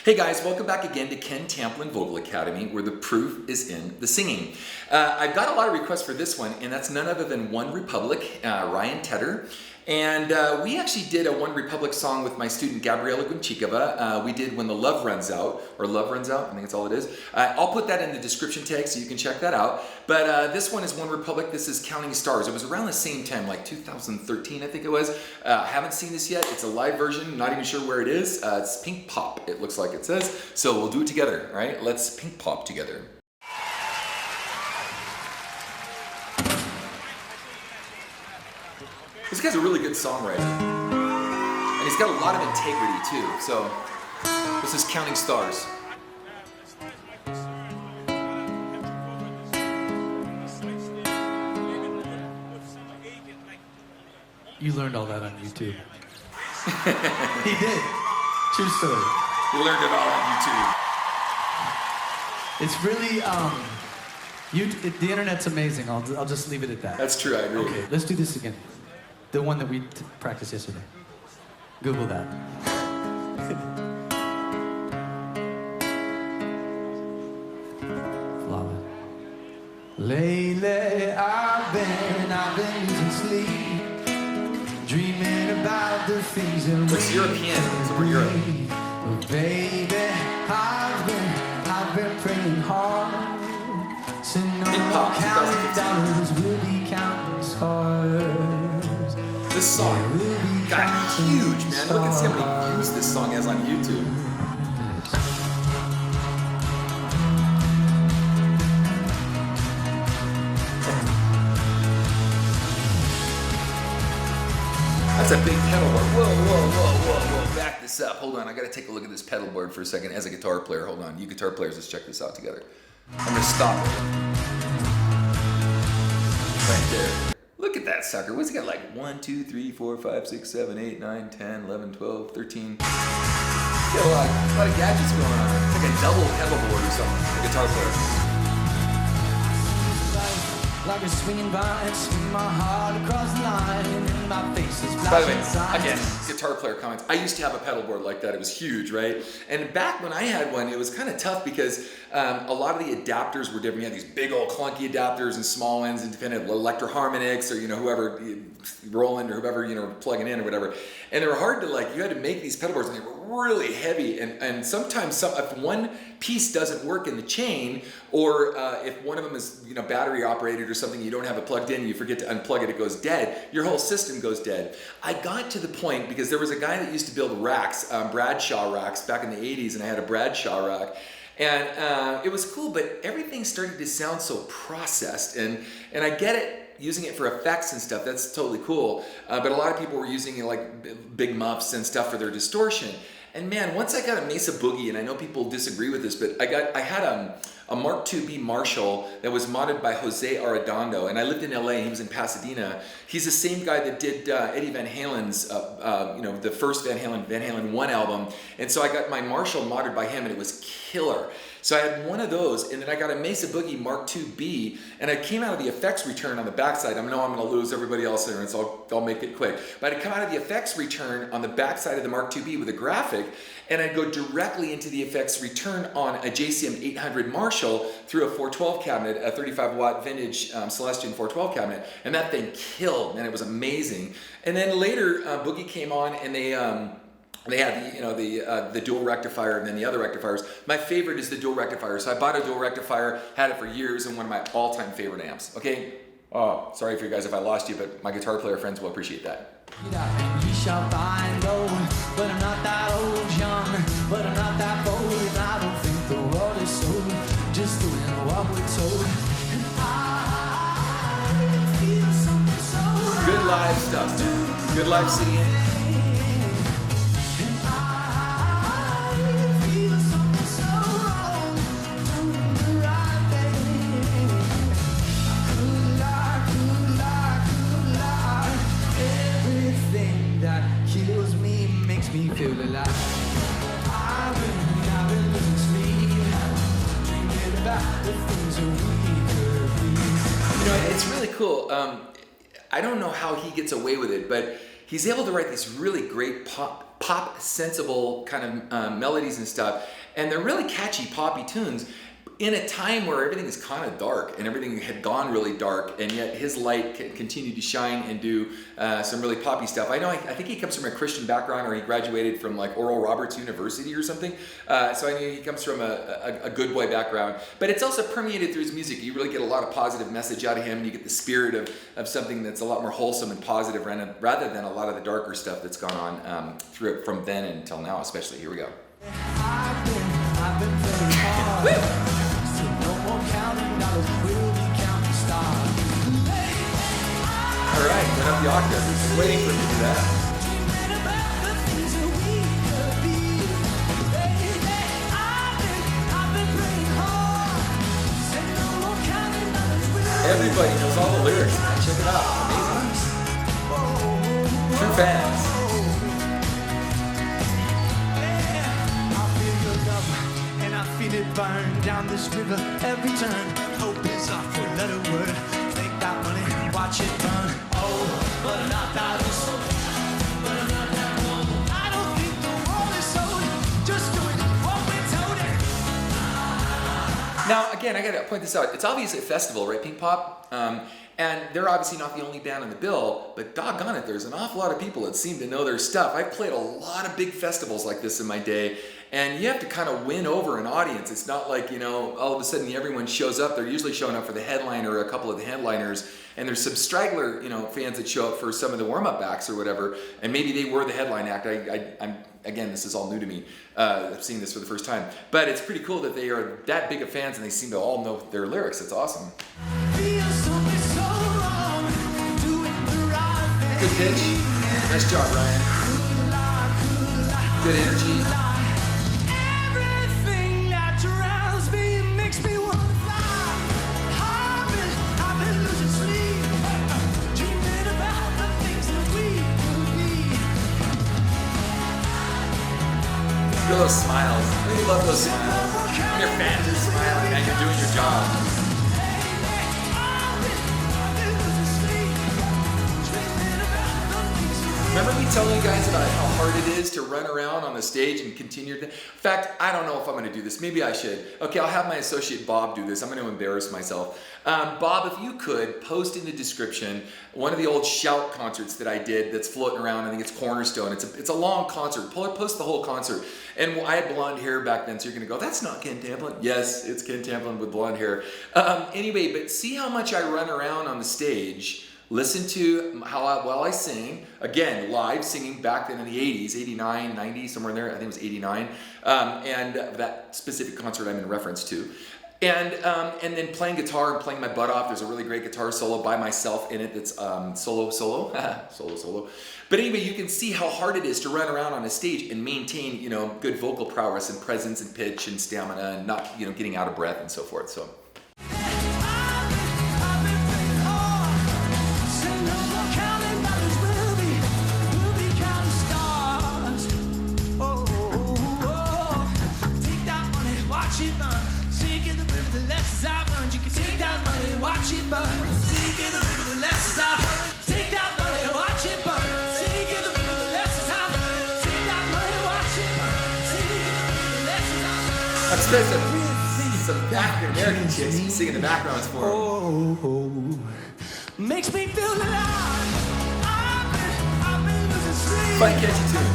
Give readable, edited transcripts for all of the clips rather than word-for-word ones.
Hey guys, welcome back again to Ken Tamplin Vocal Academy, where the proof is in the singing. I've got a lot of requests for this one, and that's none other than One Republic, Ryan Tedder. And we actually did a One Republic song with my student Gabriela Gunchikova. We did When the Love Runs Out, or Love Runs Out, I think that's all it is. I'll put that in the description tag so you can check that out. But this one is One Republic, this is Counting Stars. It was around the same time, like 2013 I think it was. Haven't seen this yet, it's a live version, not even sure where it is. It's Pink Pop, it looks like it says. So we'll do it together, all right? Let's Pink Pop together. This guy's a really good songwriter. And he's got a lot of integrity too. So this is Counting Stars. You learned all that on YouTube. He did. True story. He learned it all on YouTube. It's really, the internet's amazing. I'll just leave it at that. That's true, I agree. Okay, let's do this again. The one that we practiced yesterday. Google that. Flava. Lately I've been losing sleep, dreaming about the things that It's European, it's over Europe. But baby, I've been praying hard. So no counting dollars, we'll be counting stars. This song got huge, man. Look and see how many views this song has on YouTube. That's a big pedal board. Whoa. Back this up. Hold on, I gotta take a look at this pedal board for a second as a guitar player. Hold on, you guitar players, let's check this out together. I'm gonna stop it. Right there. Look at that sucker. What's he got, like 1, 2, 3, 4, 5, 6, 7, 8, 9, 10, 11, 12, 13. Got a lot of gadgets going on. It's like a double pedal board or something. A guitar player. Like a swinging vine, swing my heart across the line, and my face is By the way, flashing again, signs. guitar player comments. I used to have a pedal board like that. It was huge, right? And back when I had one, it was kind of tough because a lot of the adapters were different. You had these big old clunky adapters and small ones, independent Electro Harmonix or whoever Roland or whoever plugging in or whatever. And they were hard to you had to make these pedal boards, and they were really heavy. And sometimes if one piece doesn't work in the chain, or if one of them is battery operated or something, you don't have it plugged in, you forget to unplug it, it goes dead. Your whole system goes dead. I got to the point because there was a guy that used to build racks, Bradshaw racks back in the 80s, and I had a Bradshaw rack. And it was cool, but everything started to sound so processed, and I get it. Using it for effects and stuff, that's totally cool. But a lot of people were using big muffs and stuff for their distortion. And man, once I got a Mesa Boogie, and I know people disagree with this, but I had a Mark IIB Marshall that was modded by Jose Arredondo, and I lived in LA, he was in Pasadena. He's the same guy that did Eddie Van Halen's, the first Van Halen 1 album. And so I got my Marshall modded by him, and it was killer. So I had one of those, and then I got a Mesa Boogie Mark IIB, and I came out of the effects return on the backside. I know I'm going to lose everybody else there, and so I'll make it quick. But I'd come out of the effects return on the backside of the Mark IIB with a graphic, and I'd go directly into the effects return on a JCM 800 Marshall through a 412 cabinet, a 35-watt vintage Celestion 412 cabinet, and that thing killed, and it was amazing. And then later, Boogie came on, and they had the dual rectifier and then the other rectifiers. My favorite is the dual rectifier. So I bought a dual rectifier, had it for years, and one of my all-time favorite amps. Okay? Oh, sorry for you guys if I lost you, but my guitar player friends will appreciate that. You shall find gold, but I'm not that old, young, but I'm not that bold, and I don't think the world is sold, just doing what we're told. And I feel something so Good live stuff, man. Good live singing. Me feel alive. I've been losing sleep, dreaming about the things that we could be. It's really cool. I don't know how he gets away with it, but he's able to write these really great pop pop sensible kind of melodies and stuff, and they're really catchy poppy tunes in a time where everything is kind of dark and everything had gone really dark, and yet his light continued to shine and do some really poppy stuff. I think he comes from a Christian background, or he graduated from like Oral Roberts University or something, so I know he comes from a good boy background, but it's also permeated through his music. You really get a lot of positive message out of him, and you get the spirit of something that's a lot more wholesome and positive rather than a lot of the darker stuff that's gone on through it from then until now, especially. Here we go. I've been very hard. So no more counting dollars, we'll be counting stars. All right, went up the octave. Just waiting for me to do that. Dreaming about the things that we could be. I've been praying hard. Said no more counting dollars, we'll Everybody knows all the lyrics, man. Check it out. It's amazing. True fans. I feel your love, and I feel it burn down this river every turn. Hope is our four-letter word. Take that money, watch it burn. Oh, but not that old. But not that old. I don't think the world is sold. Just doing what we're told. Now, again, I gotta point this out. It's obviously a festival, right, Pink Pop? And they're obviously not the only band on the bill, but doggone it, there's an awful lot of people that seem to know their stuff. I've played a lot of big festivals like this in my day, and you have to kind of win over an audience. It's not like, all of a sudden everyone shows up. They're usually showing up for the headliner or a couple of the headliners, and there's some straggler, fans that show up for some of the warm-up acts or whatever, and maybe they were the headline act. I'm again, this is all new to me. I've seen this for the first time, but it's pretty cool that they are that big of fans and they seem to all know their lyrics. It's awesome. Good pitch. Nice job, Ryan. Good energy. Everything that surrounds me makes me want to fly. I've been losing sleep, dreaming about the things that we could be. Feel those smiles. I really love those smiles. When your fans are smiling and you're doing your job. Remember me telling you guys about how hard it is to run around on the stage and continue to... In fact, I don't know if I'm going to do this. Maybe I should. Okay, I'll have my associate Bob do this. I'm going to embarrass myself. Bob, if you could, post in the description one of the old Shout concerts that I did that's floating around. I think it's Cornerstone. It's a long concert. Post the whole concert. And I had blonde hair back then, so you're going to go, that's not Ken Tamplin. Yes, it's Ken Tamplin with blonde hair. Anyway, but see how much I run around on the stage. Listen to how well I sing. Again, live singing back then in the 80s, 89, 90, somewhere in there. I think it was 89. And that specific concert I'm in reference to. And then playing guitar and playing my butt off. There's a really great guitar solo by myself in it that's solo. But anyway, you can see how hard it is to run around on a stage and maintain, good vocal prowess and presence and pitch and stamina and not, getting out of breath and so forth. So. Watch it burn. Sink in the river, the lessons I heard. Take that money, watch it burn. Sink in the river, the lessons I heard. Take that money, watch it burn. Sink in the river, the lessons I heard. I've spent some African American chicks singing the backgrounds for them. Oh, makes me feel alive. I've been losing sleep. Fun, catchy tune.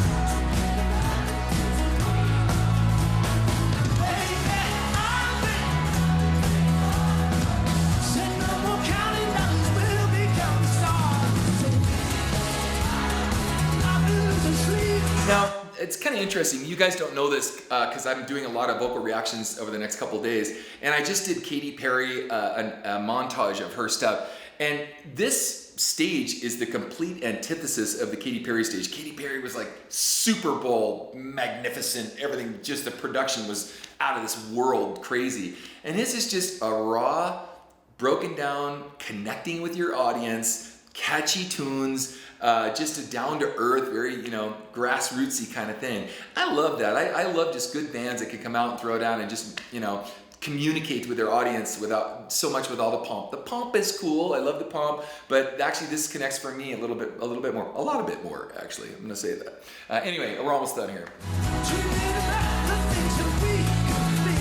Now, it's kind of interesting. You guys don't know this because I'm doing a lot of vocal reactions over the next couple of days. And I just did Katy Perry, a montage of her stuff. And this stage is the complete antithesis of the Katy Perry stage. Katy Perry was like Super Bowl magnificent. Everything, just the production was out of this world crazy. And this is just a raw, broken down, connecting with your audience, catchy tunes, just a down-to-earth, very, grassrootsy kind of thing. I love that. I love just good bands that can come out and throw down and just, communicate with their audience without so much with all the pomp. The pomp is cool. I love the pomp, but actually this connects for me a little bit more, a lot of bit more actually. I'm gonna say that. Anyway, we're almost done here. Dreaming about the things that we could be.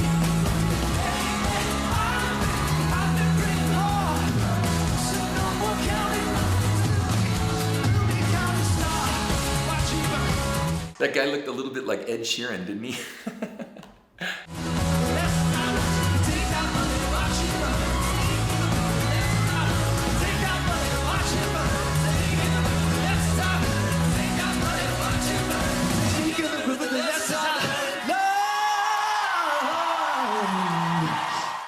I've been praying hard, so no more counting. We'll be counting stars, watching burn. That guy looked a little bit like Ed Sheeran, didn't he? Let's not take that money, watch it burn. Let's not take that money, watch it burn. Let's not take that money, watch it burn. Take it with the let's not love.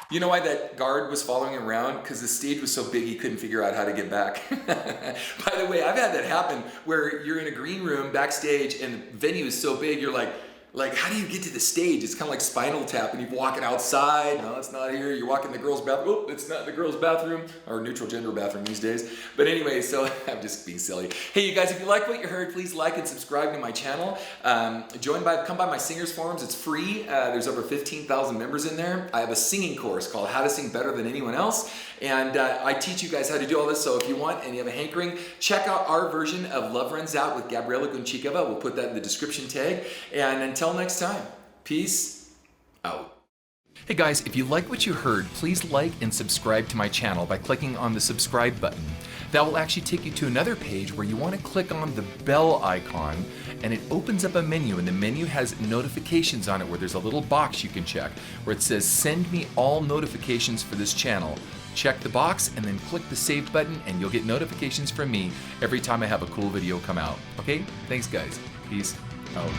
You know why that guard was following him around? Because the stage was so big he couldn't figure out how to get back. By the way, I've had that happen where you're in a green room backstage and the venue is so big, you're like, how do you get to the stage? It's kind of like Spinal Tap, and you're walking outside. No, it's not here. You're walking the girls' bathroom. Oh, it's not the girls' bathroom, or neutral gender bathroom these days. But anyway, so I'm just being silly. Hey, you guys, if you like what you heard, please like and subscribe to my channel. Come by my singers forums. It's free. There's over 15,000 members in there. I have a singing course called How to Sing Better Than Anyone Else, and I teach you guys how to do all this. So if you want and you have a hankering, check out our version of Love Runs Out with Gabriela Gunchikova. We'll put that in the description tag. And until next time, peace out. Hey guys, if you like what you heard, please like and subscribe to my channel by clicking on the subscribe button. That will actually take you to another page where you want to click on the bell icon, and it opens up a menu, and the menu has notifications on it where there's a little box you can check where it says send me all notifications for this channel. Check the box and then click the save button and you'll get notifications from me every time I have a cool video come out. Okay? Thanks guys. Peace out.